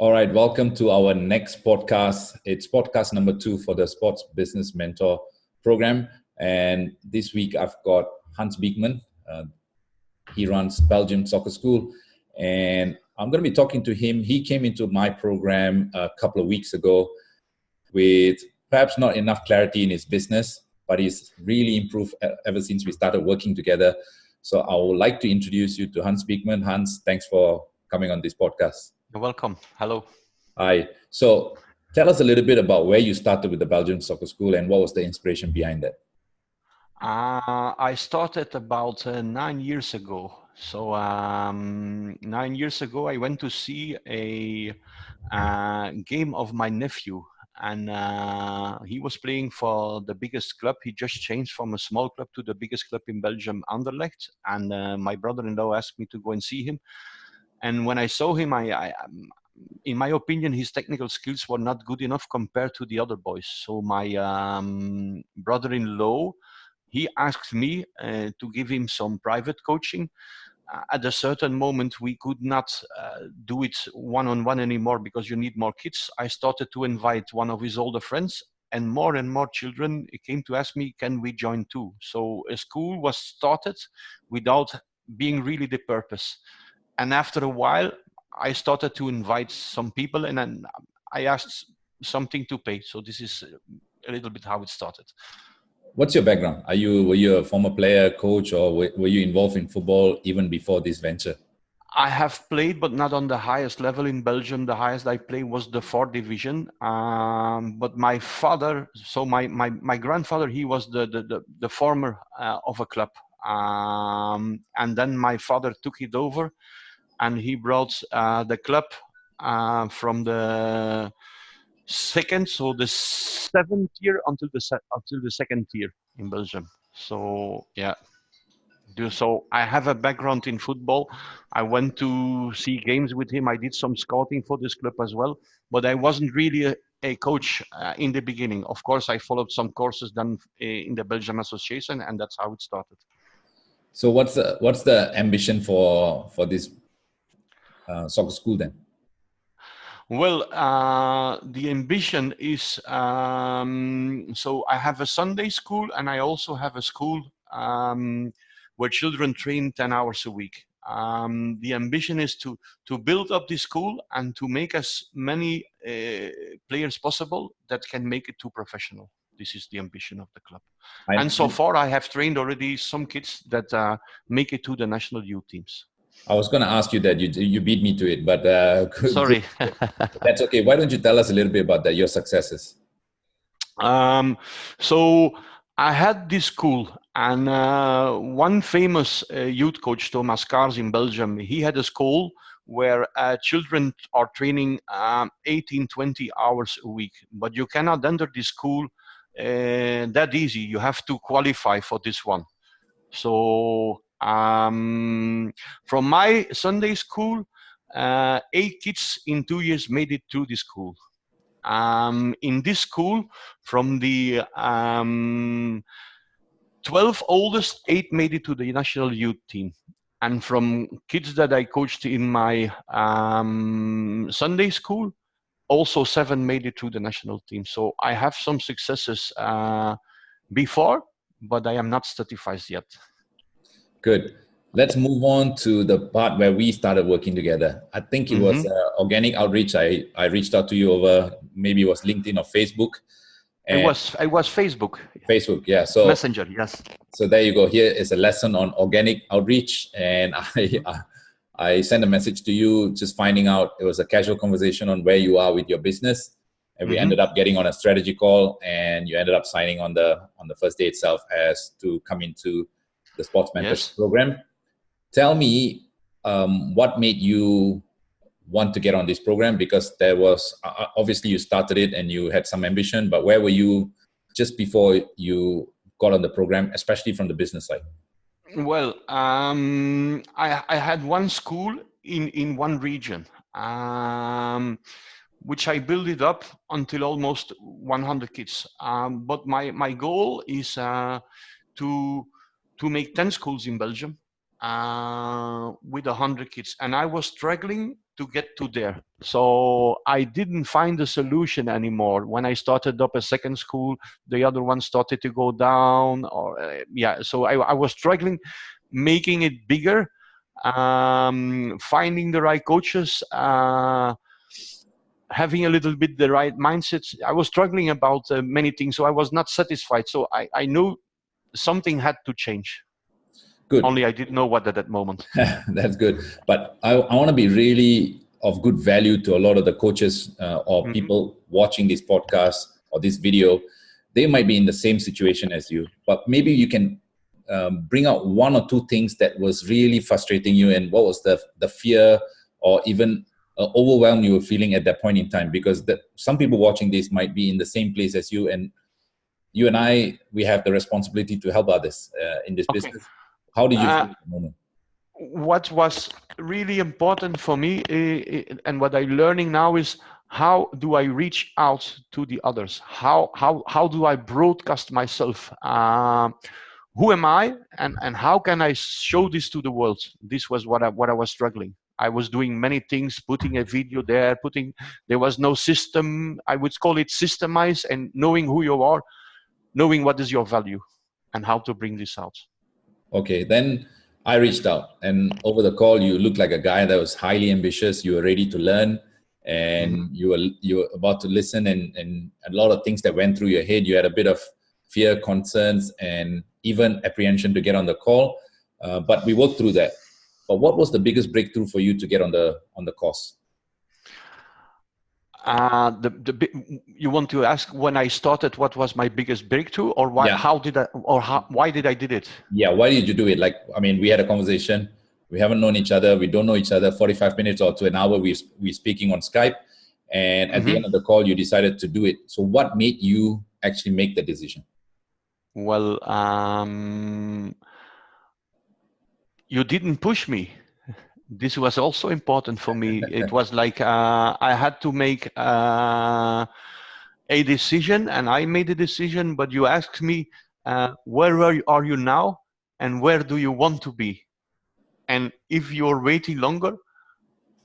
All right, welcome to our next podcast. It's podcast number 2 for the Sports Business Mentor program. And this week I've got Hans Beekman. He runs Belgium Soccer School. And I'm going to be talking to him. He came into my program a couple of weeks ago with perhaps not enough clarity in his business, but he's really improved ever since we started working together. So I would like to introduce you to Hans Beekman. Hans, thanks for coming on this podcast. You're welcome. Hello. Hi. So tell us a little bit about where you started with the Belgium Soccer School and what was the inspiration behind that? I started about 9 years ago. So 9 years ago, I went to see a game of my nephew, and he was playing for the biggest club. He just changed from a small club to the biggest club in Belgium, Anderlecht. And my brother-in-law asked me to go and see him. And when I saw him, in my opinion, his technical skills were not good enough compared to the other boys. So my brother-in-law, he asked me to give him some private coaching. At a certain moment, we could not do it one-on-one anymore because you need more kids. I started to invite one of his older friends, and more children came to ask me, can we join too? So a school was started without being really the purpose. And after a while, I started to invite some people, and then I asked something to pay. So this is a little bit how it started. What's your background? Were you a former player, coach, or were you involved in football even before this venture? I have played, but not on the highest level in Belgium. The highest I played was the 4th division. But my father, so my grandfather, he was the former of a club. And then my father took it over, and he brought the club from the second, so the 7th tier until the 2nd tier in Belgium. So yeah. So I have a background in football. I went to see games with him. I did some scouting for this club as well, but I wasn't really a coach in the beginning. Of course, I followed some courses done in the Belgium Association, and that's how it started. So what's the ambition for this soccer school then? Well, the ambition is, so I have a Sunday school, and I also have a school where children train 10 hours a week. The ambition is to build up this school and to make as many players possible that can make it to professional. This is the ambition of the club. And so far, I have trained already some kids that make it to the national youth teams. I was going to ask you that. You beat me to it, but sorry. That's okay. Why don't you tell us a little bit about that, your successes? So I had this school, and one famous youth coach, Thomas Kaars in Belgium, he had a school where children are training 18, 20 hours a week. But you cannot enter this school that easy. You have to qualify for this one. So from my Sunday school, 8 kids in 2 years made it through this school. In this school, from the 12 oldest, 8 made it to the national youth team. And from kids that I coached in my Sunday school, also 7 made it to the national team. So I have some successes before, but I am not certified yet. Good. Let's move on to the part where we started working together. I think it was organic outreach. I reached out to you over, maybe it was LinkedIn or Facebook. It was Facebook. Facebook, yeah. So Messenger, yes. So there you go. Here is a lesson on organic outreach. And I sent a message to you, just finding out. It was a casual conversation on where you are with your business. And we ended up getting on a strategy call, and you ended up signing on the first day itself as to come into the Sports Mentorship program. Tell me what made you want to get on this program, because there was, obviously you started it and you had some ambition, but where were you just before you got on the program, especially from the business side? Well, I had one school in one region, which I built it up until almost 100 kids. But my goal is to make 10 schools in Belgium with 100 kids. And I was struggling to get to there. So I didn't find a solution anymore. When I started up a second school, the other one started to go down, or yeah. So I was struggling, making it bigger, finding the right coaches, having a little bit the right mindsets. I was struggling about many things, so I was not satisfied. So I knew something had to change. Good. Only I didn't know what at that moment. That's good. But I want to be really of good value to a lot of the coaches or people watching this podcast or this video. They might be in the same situation as you, but maybe you can bring out one or two things that was really frustrating you, and what was the fear or even overwhelm you were feeling at that point in time. Because some people watching this might be in the same place as you, and you and I, we have the responsibility to help others in this business. How did you feel at the moment? What was really important for me, and what I'm learning now, is how do I reach out to the others? How do I broadcast myself? Who am I, and how can I show this to the world? This was what I was struggling. I was doing many things, putting a video there, there was no system. I would call it systemized, and knowing who you are, knowing what is your value, and how to bring this out. Okay, then I reached out, and over the call, you looked like a guy that was highly ambitious. You were ready to learn, and you were about to listen, and a lot of things that went through your head. You had a bit of fear, concerns, and even apprehension to get on the call, but we worked through that. But what was the biggest breakthrough for you to get on the course? You want to ask when I started, what was my biggest breakthrough, or why? Yeah. Why did I did it? Yeah, why did you do it? Like, I mean, we had a conversation. We haven't known each other. We don't know each other. 45 minutes or to an hour, we're speaking on Skype, and at the end of the call, you decided to do it. So, what made you actually make the decision? Well, you didn't push me. This was also important for me. It was like I had to make a decision, and I made a decision. But you asked me, where are you now, and where do you want to be? And if you're waiting longer,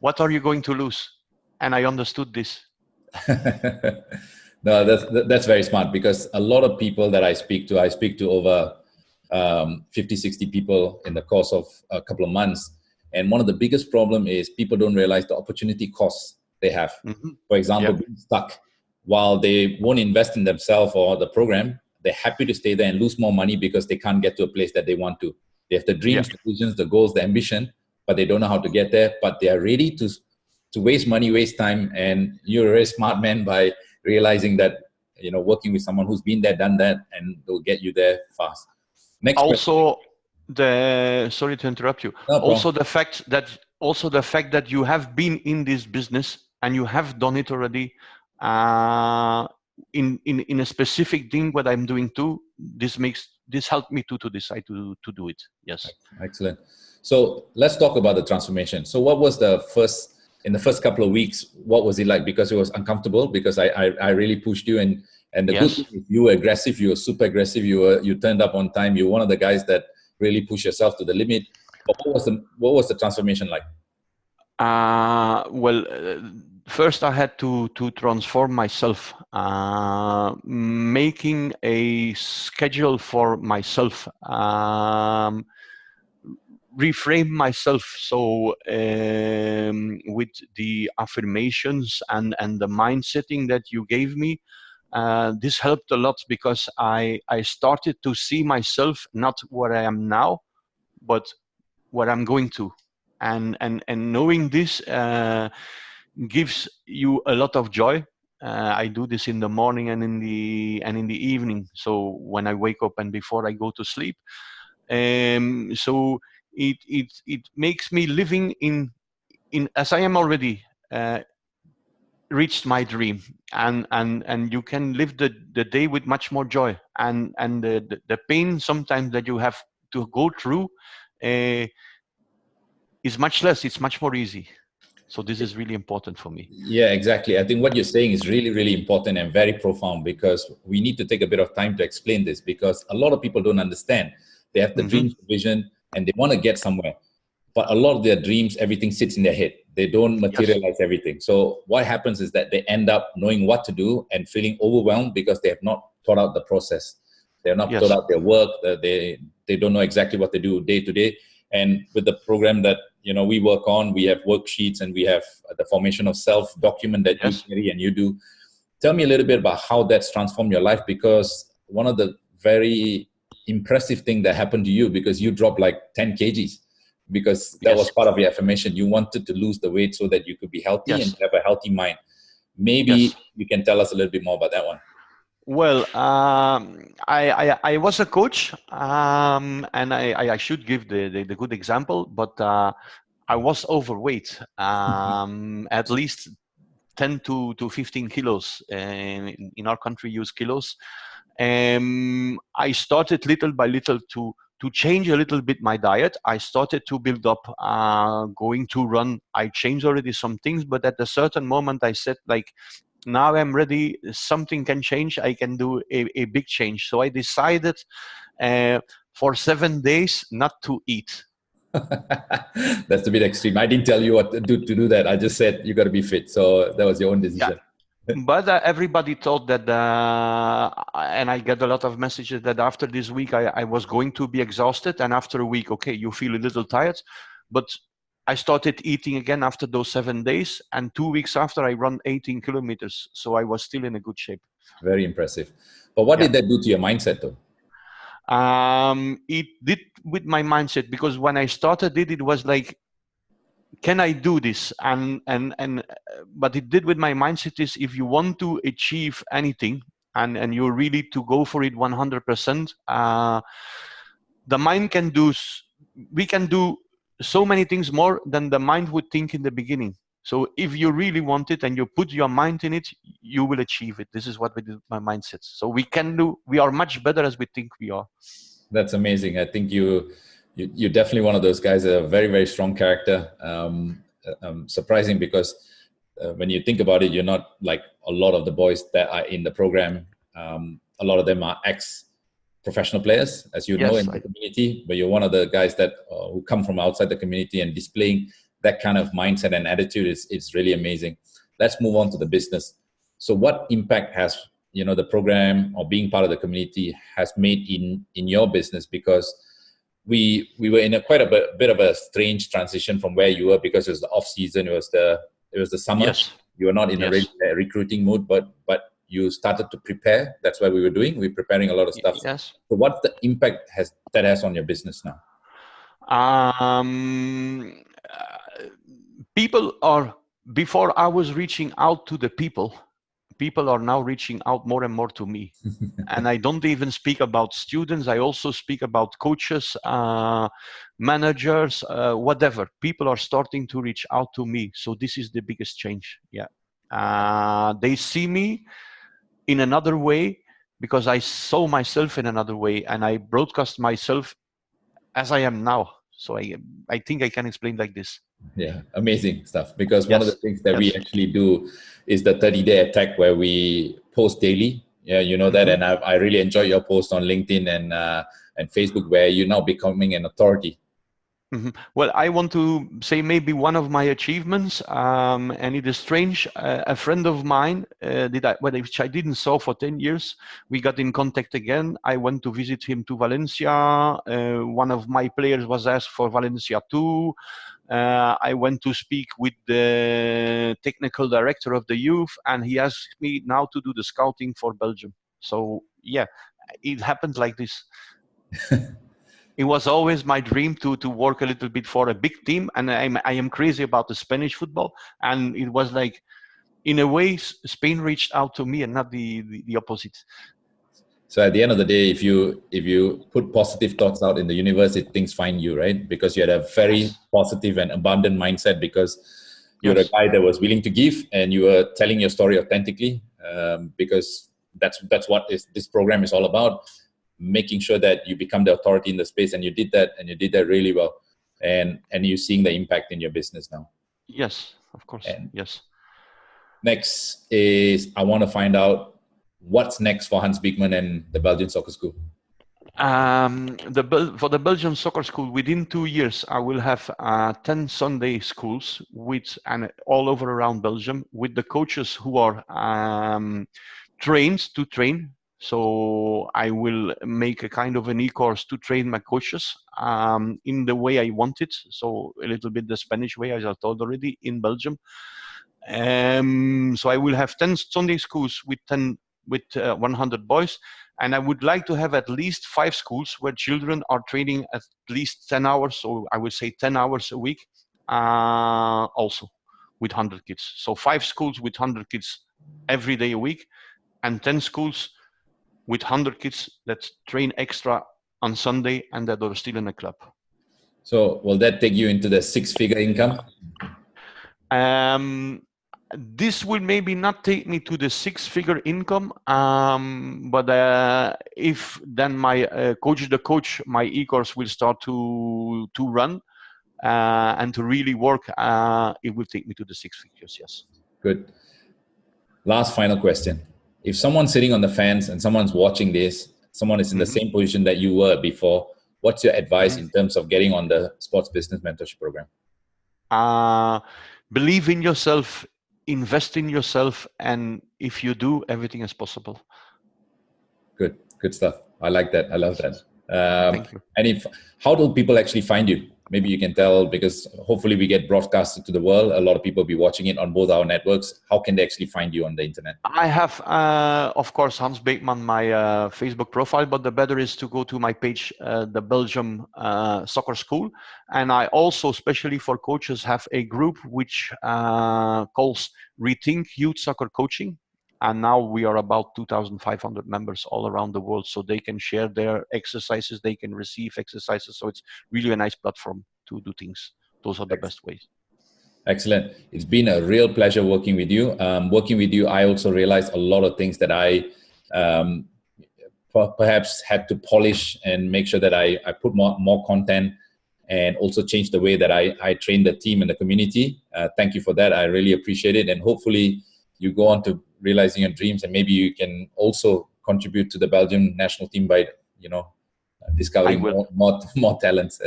what are you going to lose? And I understood this. No, that's very smart, because a lot of people that I speak to over 50, 60 people in the course of a couple of months. And one of the biggest problem is people don't realize the opportunity costs they have. For example, being stuck. While they won't invest in themselves or the program, they're happy to stay there and lose more money because they can't get to a place that they want to. They have the dreams, the visions, the goals, the ambition, but they don't know how to get there. But they are ready to waste money, waste time. And you're a very smart man by realizing that, working with someone who's been there, done that, and they'll get you there fast. Next also question. Sorry to interrupt you. No also the fact that you have been in this business and you have done it already in a specific thing, what I'm doing too, this helped me to decide to do it. Yes. Excellent. So let's talk about the transformation. So what was in the first couple of weeks, what was it like? Because it was uncomfortable, because I really pushed you, and the good thing is you were aggressive, you were super aggressive, you turned up on time, you're one of the guys that really push yourself to the limit. But what was the transformation like? First I had to transform myself, making a schedule for myself, reframe myself. So with the affirmations and the mind setting that you gave me, this helped a lot, because I started to see myself not where I am now, but where I'm going to, and knowing this gives you a lot of joy. I do this in the morning and in the evening. So when I wake up and before I go to sleep, so it makes me living in as I am already. Reached my dream, and you can live the day with much more joy, and the pain sometimes that you have to go through is much less. It's much more easy. So this is really important for me. Yeah, exactly. I think what you're saying is really, really important and very profound, because we need to take a bit of time to explain this, because a lot of people don't understand. They have the dream, vision, and they want to get somewhere. but a lot of their dreams, everything sits in their head. They don't Yes. materialize everything. So what happens is that they end up knowing what to do and feeling overwhelmed because they have not thought out the process. They have not Yes. thought out their work. They don't know exactly what they do day to day. And with the program that we work on, we have worksheets and we have the formation of self document that Yes. you carry and you do. Tell me a little bit about how that's transformed your life, because one of the very impressive thing that happened to you, because you dropped like 10 kgs, because that Yes. was part of your affirmation. You wanted to lose the weight so that you could be healthy Yes. and have a healthy mind. Maybe Yes. you can tell us a little bit more about that one. Well, I was a coach, and I should give the good example, but I was overweight, at least 10 to 15 kilos. In our country, use kilos. I started little by little to change a little bit my diet. I started to build up, going to run. I changed already some things, but at a certain moment, I said, like, now I'm ready. Something can change. I can do a big change. So I decided for 7 days not to eat. That's a bit extreme. I didn't tell you what to do that. I just said you got to be fit. So that was your own decision. Yeah. But everybody thought that, and I get a lot of messages that after this week I was going to be exhausted, and after a week, okay, you feel a little tired, but I started eating again after those 7 days, and 2 weeks after I run 18 kilometers. So I was still in a good shape. Very impressive. But what did that do to your mindset though? It did with my mindset, because when I started it was like, can I do this? But it did with my mindset is, if you want to achieve anything and you're really to go for it 100%, the mind can do, we can do so many things more than the mind would think in the beginning. So if you really want it and you put your mind in it, you will achieve it. This is what we did with my mindset. So we are much better as we think we are. That's amazing. I think you're definitely one of those guys, a very, very strong character. Surprising, because when you think about it, you're not like a lot of the boys that are in the program. A lot of them are ex-professional players, as you know, in the community, but you're one of the guys that who come from outside the community, and displaying that kind of mindset and attitude is really amazing. Let's move on to the business. So what impact has the program or being part of the community has made in your business? Because we were in quite a bit of a strange transition from where you were, because it was the off season, it was the summer. Yes. You were not in a recruiting mood, but you started to prepare. That's what we were doing. We're preparing a lot of stuff. Yes. So what's the impact that has on your business now? People are, before I was reaching out to the people are now reaching out more and more to me. And I don't even speak about students. I also speak about coaches, managers, whatever. People are starting to reach out to me. So this is the biggest change. Yeah. They see me in another way, because I saw myself in another way, and I broadcast myself as I am now. So I think I can explain like this. Yeah, amazing stuff. Because one of the things that we actually do is the 30-day attack, where we post daily. Yeah, you know that, and I really enjoy your post on LinkedIn and Facebook, where you're now becoming an authority. Well, I want to say maybe one of my achievements, and it is strange. A friend of mine, which I didn't saw for 10 years, we got in contact again. I went to visit him to Valencia. One of my players was asked for Valencia too. I went to speak with the technical director of the youth, and he asked me now to do the scouting for Belgium. So yeah, it happened like this. It was always my dream to work a little bit for a big team, and I am crazy about the Spanish football. And it was like, in a way, Spain reached out to me and not the opposite. So at the end of the day, if you put positive thoughts out in the universe, things find you, right? Because you had a very positive and abundant mindset, because you're a guy that was willing to give, and you were telling your story authentically, because that's what this program is all about. Making sure that you become the authority in the space, and you did that really well, and you're seeing the impact in your business now. Yes, of course. And yes. Next is, I want to find out what's next for Hans Beekman and the Belgian Soccer School. For the Belgian soccer school, within 2 years, I will have 10 Sunday schools and all over around Belgium with the coaches who are trained to train. So I will make a kind of an e-course to train my coaches in the way I want it. So a little bit the Spanish way, as I told already, in Belgium. So I will have 10 Sunday schools with 100 boys, and I would like to have at least 5 schools where children are training at least 10 hours, so I would say 10 hours a week, also with 100 kids. So 5 schools with 100 kids every day a week, and 10 schools with 100 kids that train extra on Sunday and that are still in a club. So will that take you into the 6-figure income? This will maybe not take me to the 6-figure income, but if then my my e-course will start to run and to really work, it will take me to the 6 figures, yes. Good. Last final question. If someone's sitting on the fence and someone's watching this, someone is in the same position that you were before, what's your advice in terms of getting on the Sports Business Mentorship Program? Believe in yourself, invest in yourself, and if you do, everything is possible. Good stuff. I like that. I love that. Thank you. And how do people actually find you? Maybe you can tell, because hopefully we get broadcasted to the world. A lot of people will be watching it on both our networks. How can they actually find you on the internet? I have, of course, Hans Beekman, my Facebook profile, but the better is to go to my page, the Belgium Soccer School. And I also, especially for coaches, have a group which calls Rethink Youth Soccer Coaching. And now we are about 2,500 members all around the world, so they can share their exercises, they can receive exercises. So it's really a nice platform to do things. Those are the best ways. Excellent. It's been a real pleasure working with you. Working with you, I also realized a lot of things that I perhaps had to polish and make sure that I put more content, and also change the way that I train the team and the community. Thank you for that. I really appreciate it. And hopefully you go on to realizing your dreams, and maybe you can also contribute to the Belgium national team by, discovering more talents.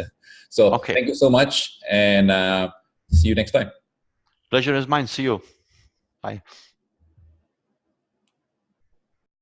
So Thank you so much, and see you next time. Pleasure is mine. See you. Bye.